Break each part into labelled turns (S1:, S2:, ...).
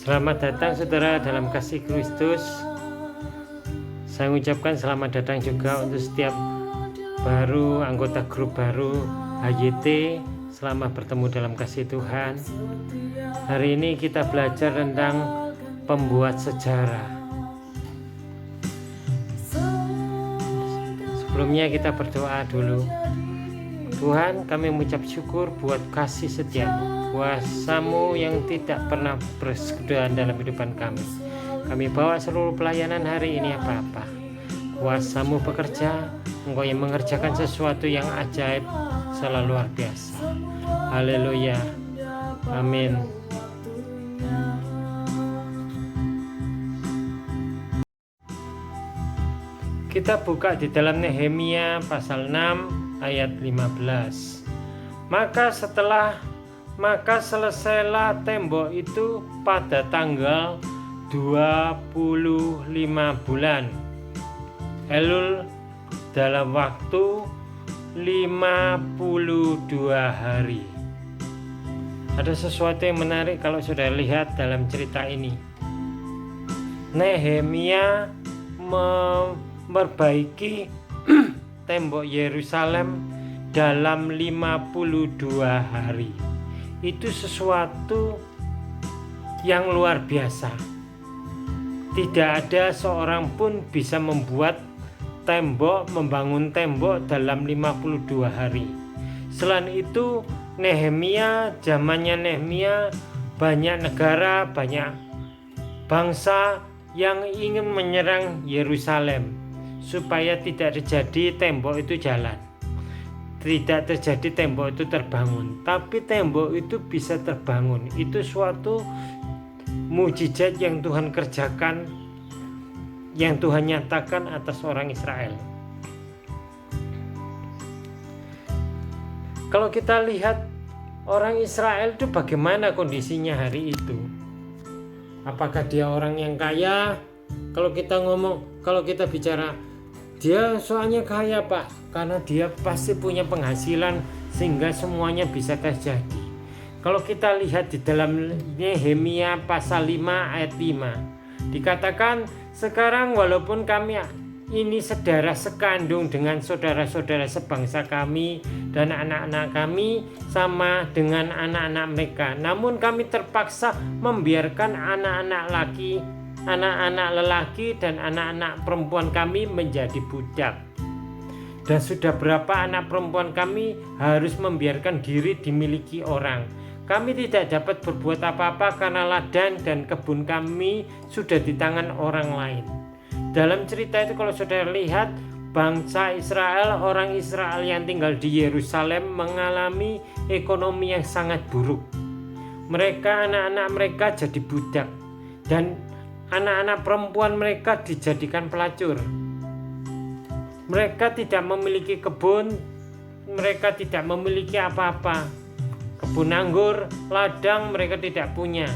S1: Selamat datang saudara dalam kasih Kristus. Saya mengucapkan selamat datang juga untuk setiap anggota grup baru HYT. Selamat bertemu dalam kasih Tuhan. Hari ini kita belajar tentang pembuat sejarah. Sebelumnya kita berdoa dulu. Tuhan, kami mengucap syukur buat kasih setiamu, kuasa-Mu yang tidak pernah bersekutuan dalam kehidupan kami. Kami bawa seluruh pelayanan hari ini apa-apa. Kuasa-Mu bekerja, Engkau yang mengerjakan sesuatu yang ajaib, selalu luar biasa. Haleluya. Amin. Kita buka di dalam Nehemia pasal 6 ayat 15. Maka selesailah tembok itu pada tanggal 25 bulan Elul dalam waktu 52 hari. Ada sesuatu yang menarik kalau sudah lihat dalam cerita ini. Nehemia memperbaiki tembok Yerusalem dalam 52 hari. Itu sesuatu yang luar biasa. Tidak ada seorang pun bisa membangun tembok dalam 52 hari. Selain itu, zamannya Nehemia, banyak negara, banyak bangsa yang ingin menyerang Yerusalem supaya tidak terjadi tembok itu jalan, tidak terjadi tembok itu terbangun. Tapi tembok itu bisa terbangun. Itu suatu mujizat yang Tuhan kerjakan, yang Tuhan nyatakan atas orang Israel. Kalau kita lihat orang Israel itu bagaimana kondisinya hari itu, apakah dia orang yang kaya? Kalau kita bicara dia soalnya kaya Pak, karena dia pasti punya penghasilan sehingga semuanya bisa terjadi. Kalau kita lihat di dalam Nehemia pasal 5 ayat 5, dikatakan, sekarang walaupun kami ini saudara sekandung dengan saudara-saudara sebangsa kami dan anak-anak kami sama dengan anak-anak mereka, namun kami terpaksa membiarkan anak-anak lelaki dan anak-anak perempuan kami menjadi budak. Dan sudah berapa anak perempuan kami harus membiarkan diri dimiliki orang. Kami tidak dapat berbuat apa-apa karena ladang dan kebun kami sudah di tangan orang lain. Dalam cerita itu kalau saudara lihat, bangsa Israel, orang Israel yang tinggal di Yerusalem mengalami ekonomi yang sangat buruk. Anak-anak mereka jadi budak dan anak-anak perempuan mereka dijadikan pelacur. Mereka tidak memiliki kebun, mereka tidak memiliki apa-apa. Kebun anggur, ladang mereka tidak punya.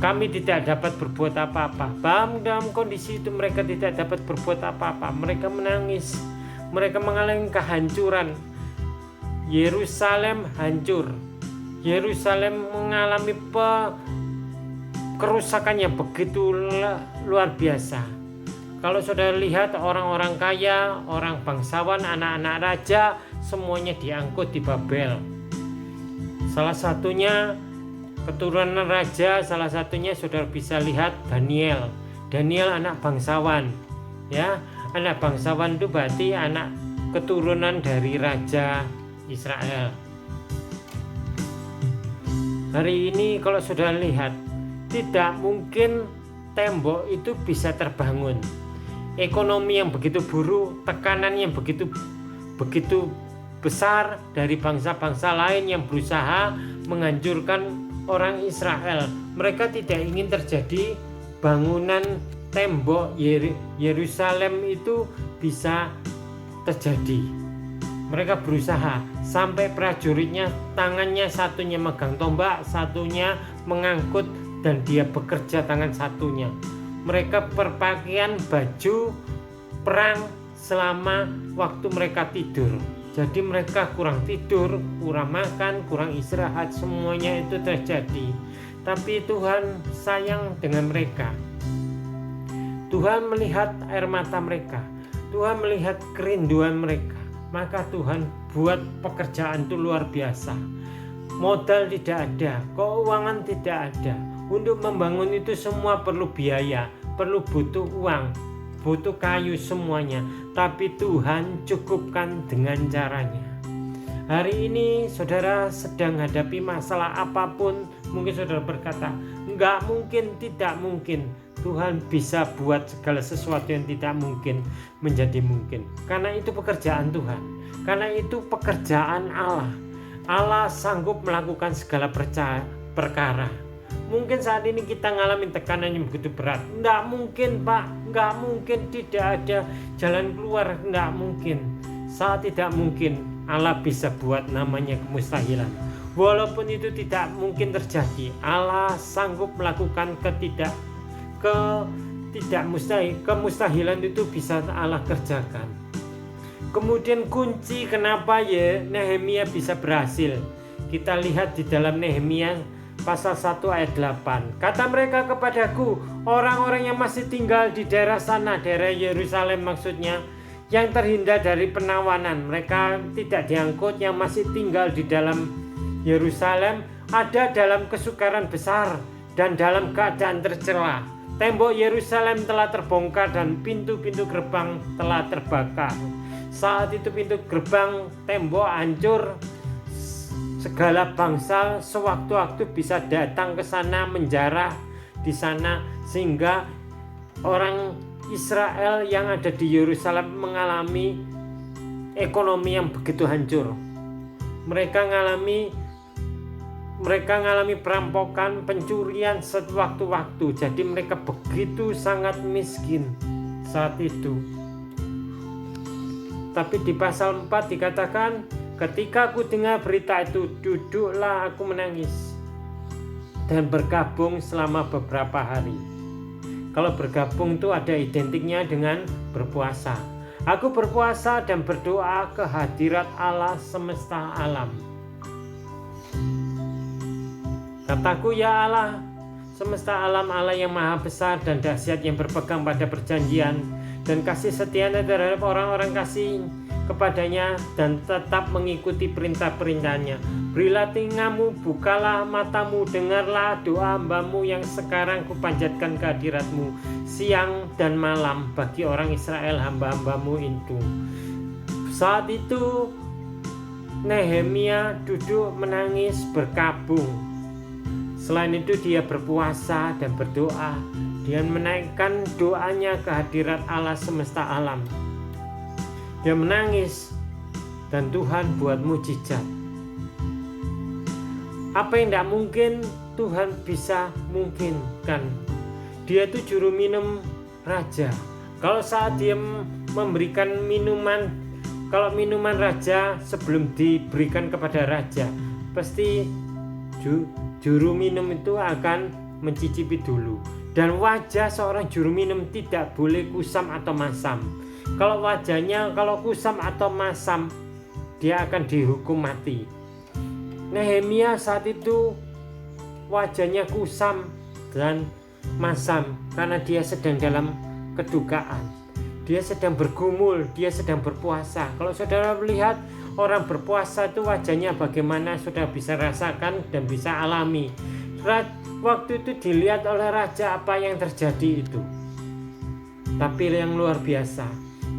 S1: Kami tidak dapat berbuat apa-apa. Dalam kondisi itu mereka tidak dapat berbuat apa-apa. Mereka menangis, mereka mengalami kehancuran. Yerusalem hancur. Yerusalem mengalami kerusakan yang begitu luar biasa. Kalau saudara lihat orang-orang kaya, orang bangsawan, anak-anak raja, semuanya diangkut di Babel. Salah satunya keturunan raja, salah satunya saudara bisa lihat Daniel anak bangsawan, ya. Anak bangsawan itu berarti anak keturunan dari raja Israel. Hari ini kalau saudara lihat, tidak mungkin tembok itu bisa terbangun. Ekonomi yang begitu buruk, tekanan yang begitu besar dari bangsa-bangsa lain yang berusaha menghancurkan orang Israel. Mereka tidak ingin terjadi bangunan tembok Yerusalem itu bisa terjadi. Mereka berusaha sampai prajuritnya tangannya satunya megang tombak, satunya mengangkut, dan dia bekerja tangan satunya. Mereka berpakaian baju perang selama waktu mereka tidur. Jadi mereka kurang tidur, kurang makan, kurang istirahat, semuanya itu terjadi. tapi Tuhan sayang dengan mereka. Tuhan melihat air mata mereka, Tuhan melihat kerinduan mereka, maka Tuhan buat pekerjaan itu luar biasa. Modal tidak ada, keuangan tidak ada. Untuk membangun itu semua perlu biaya, perlu butuh uang, butuh kayu semuanya. Tapi Tuhan cukupkan dengan caranya. Hari ini saudara sedang hadapi masalah apapun, mungkin saudara berkata, enggak mungkin, tidak mungkin. Tuhan bisa buat segala sesuatu yang tidak mungkin menjadi mungkin. Karena itu pekerjaan Tuhan. Karena itu pekerjaan Allah. Allah sanggup melakukan segala perkara. Mungkin saat ini kita ngalamin tekanan yang begitu berat. Enggak mungkin Pak, enggak mungkin, tidak ada jalan keluar, enggak mungkin. Saat tidak mungkin, Allah bisa buat namanya kemustahilan. Walaupun itu tidak mungkin terjadi, Allah sanggup melakukan kemustahilan itu bisa Allah kerjakan. Kemudian kunci kenapa ya Nehemia bisa berhasil, kita lihat di dalam Nehemia pasal 1 ayat 8. Kata mereka kepadaku, orang-orang yang masih tinggal di daerah sana, daerah Yerusalem maksudnya, yang terhindar dari penawanan, mereka tidak diangkut, yang masih tinggal di dalam Yerusalem ada dalam kesukaran besar dan dalam keadaan tercela. Tembok Yerusalem telah terbongkar dan pintu-pintu gerbang telah terbakar. Saat itu pintu gerbang, tembok hancur. Segala bangsa sewaktu-waktu bisa datang ke sana, menjarah di sana, sehingga orang Israel yang ada di Yerusalem mengalami ekonomi yang begitu hancur. Mereka mengalami perampokan, pencurian sewaktu-waktu. Jadi mereka begitu sangat miskin saat itu. Tapi di pasal 4 dikatakan, ketika aku dengar berita itu, duduklah aku menangis dan bergabung selama beberapa hari. Kalau bergabung itu ada identiknya dengan berpuasa. Aku berpuasa dan berdoa ke hadirat Allah semesta alam. Kataku, ya Allah semesta alam, Allah yang maha besar dan dahsyat, yang berpegang pada perjanjian dan kasih setianya terhadap orang-orang kasih kepadanya dan tetap mengikuti perintah-perintahnya. Berilah telingamu, bukalah matamu, dengarlah doa hamba-Mu yang sekarang kupanjatkan ke hadirat-Mu siang dan malam bagi orang Israel hamba-hamba-Mu itu. Saat itu Nehemia duduk menangis berkabung. Selain itu dia berpuasa dan berdoa. Dia menaikkan doanya ke hadirat Allah semesta alam. Dia menangis dan Tuhan buat mujizat. Apa yang tidak mungkin Tuhan bisa mungkinkan. Dia itu juru minum raja. Kalau saat dia memberikan minuman, kalau minuman raja sebelum diberikan kepada raja, pasti juru minum itu akan mencicipi dulu. Dan wajah seorang juru minum tidak boleh kusam atau masam. Kalau wajahnya kalau kusam atau masam, dia akan dihukum mati. Nehemia saat itu wajahnya kusam dan masam karena dia sedang dalam kedukaan. Dia sedang bergumul, dia sedang berpuasa. Kalau saudara melihat orang berpuasa itu wajahnya bagaimana, saudara bisa rasakan dan bisa alami. Waktu itu dilihat oleh raja apa yang terjadi itu. Tapi yang luar biasa,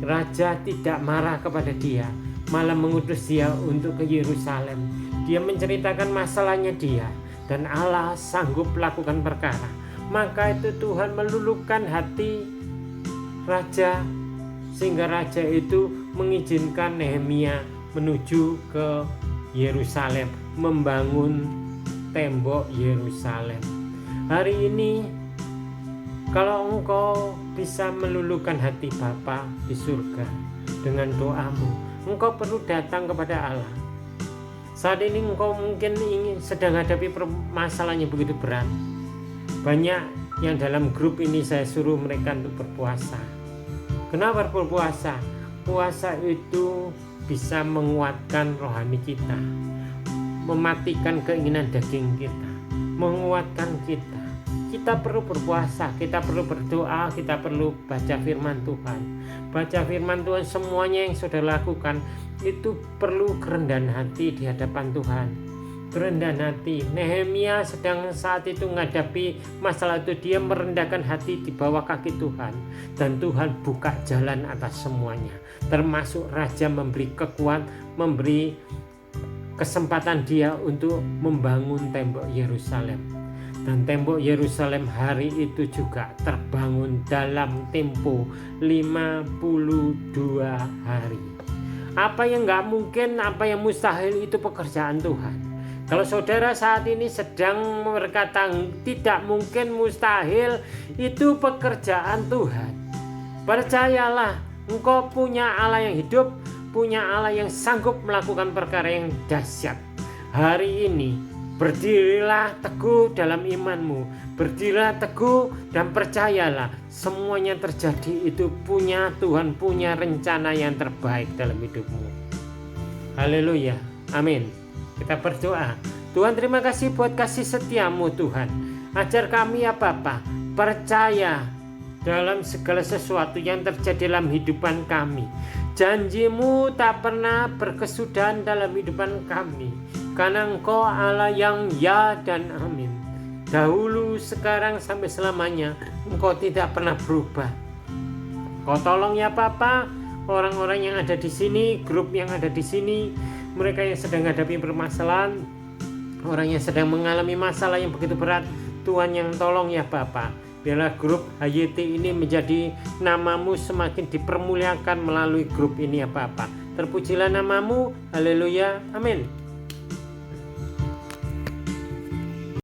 S1: raja tidak marah kepada dia, malah mengutus dia untuk ke Yerusalem. Dia menceritakan masalahnya dia, dan Allah sanggup melakukan perkara. Maka itu Tuhan meluluhkan hati raja, sehingga raja itu mengizinkan Nehemia menuju ke Yerusalem, membangun tembok Yerusalem. Hari ini kalau engkau bisa meluluhkan hati Bapa di surga dengan doamu, engkau perlu datang kepada Allah. Saat ini engkau mungkin sedang hadapi permasalahan yang begitu berat. Banyak yang dalam grup ini saya suruh mereka untuk berpuasa. Kenapa berpuasa? Puasa itu bisa menguatkan rohani kita, mematikan keinginan daging kita. menguatkan kita. Kita perlu berpuasa, kita perlu berdoa, kita perlu baca firman Tuhan. Baca firman Tuhan, semuanya yang saudara lakukan itu perlu kerendahan hati di hadapan Tuhan. Kerendahan hati. Nehemia sedang saat itu menghadapi masalah itu, dia merendahkan hati di bawah kaki Tuhan, dan Tuhan buka jalan atas semuanya, termasuk raja memberi kekuatan, memberi kesempatan dia untuk membangun tembok Yerusalem. Dan tembok Yerusalem hari itu juga terbangun dalam tempo 52 hari. Apa yang nggak mungkin, apa yang mustahil itu pekerjaan Tuhan. Kalau saudara saat ini sedang berkata tidak mungkin, mustahil, itu pekerjaan Tuhan. Percayalah, engkau punya Allah yang hidup, punya Allah yang sanggup melakukan perkara yang dahsyat. Hari ini berdirilah teguh dalam imanmu, berdirilah teguh dan percayalah semuanya terjadi itu punya Tuhan, punya rencana yang terbaik dalam hidupmu. Haleluya, amin. Kita berdoa. Tuhan, terima kasih buat kasih setiamu Tuhan. Ajar kami ya Bapa, percaya dalam segala sesuatu yang terjadi dalam hidupan kami. Janjimu tak pernah berkesudahan dalam hidupan kami, karena Engkau Allah yang ya dan amin. Dahulu, sekarang, sampai selamanya, Engkau tidak pernah berubah. Kau tolong ya Bapa, orang-orang yang ada di sini, grup yang ada di sini, mereka yang sedang menghadapi permasalahan, orang yang sedang mengalami masalah yang begitu berat, Tuhan yang tolong ya Bapa. Biarlah grup HYT ini menjadi namamu semakin dipermuliakan melalui grup ini ya Bapa. Terpujilah namamu, haleluya, amin.